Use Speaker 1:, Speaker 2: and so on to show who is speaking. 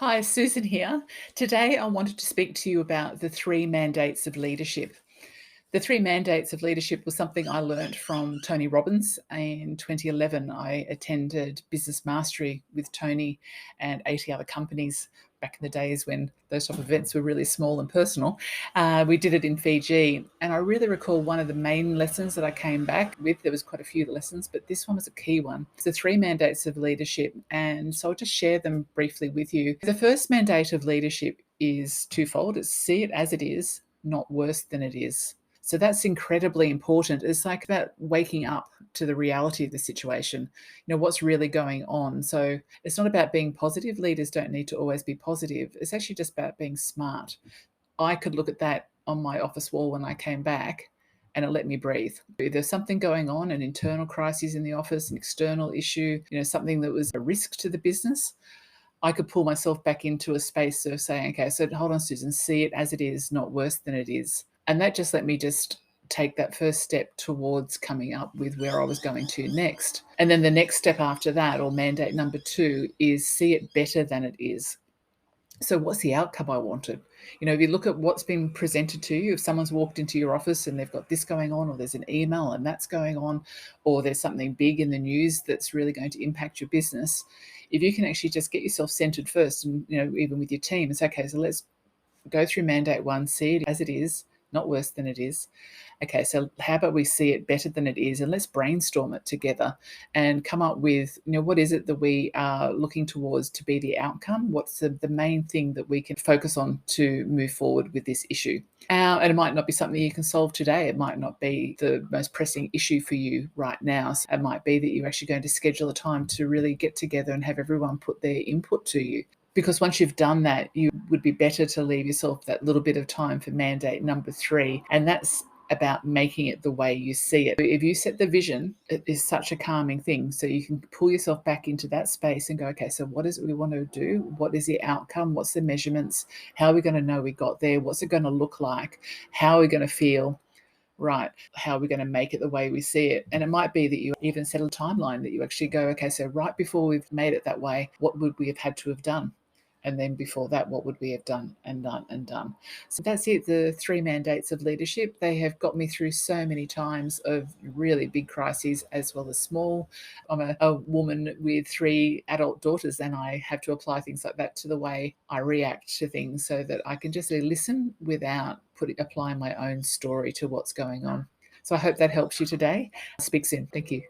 Speaker 1: Hi, Susan here. Today I wanted to speak to you about the three mandates of leadership. The three mandates of leadership was something I learned from Tony Robbins. In 2011, I attended Business Mastery with Tony and 80 other companies back in the days when those type of events were really small and personal. We did it in Fiji, and I really recall one of the main lessons that I came back with. There was quite a few lessons, but this one was a key one. It's the three mandates of leadership, and so I'll just share them briefly with you. The first mandate of leadership is twofold. It's see it as it is, not worse than it is. So that's incredibly important. It's like about waking up to the reality of the situation, what's really going on. So it's not about being positive. Leaders don't need to always be positive. It's actually just about being smart. I could look at that on my office wall when I came back, and it let me breathe. If there's something going on, an internal crisis in the office, an external issue, something that was a risk to the business, I could pull myself back into a space of saying, okay, so hold on, Susan, see it as it is, not worse than it is. And that just let me just take that first step towards coming up with where I was going to next. And then the next step after that, or mandate number 2, is see it better than it is. So what's the outcome I wanted? If you look at what's been presented to you, if someone's walked into your office and they've got this going on, or there's an email and that's going on, or there's something big in the news that's really going to impact your business, if you can actually just get yourself centered first, and even with your team, it's okay, so let's go through mandate 1, see it as it is, not worse than it is. Okay, so how about we see it better than it is, and let's brainstorm it together and come up with, what is it that we are looking towards to be the outcome? What's the main thing that we can focus on to move forward with this issue? And it might not be something you can solve today. It might not be the most pressing issue for you right now. So it might be that you're actually going to schedule a time to really get together and have everyone put their input to you. Because once you've done that, you would be better to leave yourself that little bit of time for mandate number 3. And that's about making it the way you see it. If you set the vision, it is such a calming thing. So you can pull yourself back into that space and go, okay, so what is it we want to do? What is the outcome? What's the measurements? How are we going to know we got there? What's it going to look like? How are we going to feel? Right, how are we going to make it the way we see it? And it might be that you even set a timeline that you actually go, okay, so right before we've made it that way, what would we have had to have done? And then before that, what would we have done and done and done? So that's it, the 3 mandates of leadership. They have got me through so many times of really big crises as well as small. I'm a woman with 3 adult daughters, and I have to apply things like that to the way I react to things, so that I can just listen without applying my own story to what's going on. So I hope that helps you today. Speak soon. Thank you.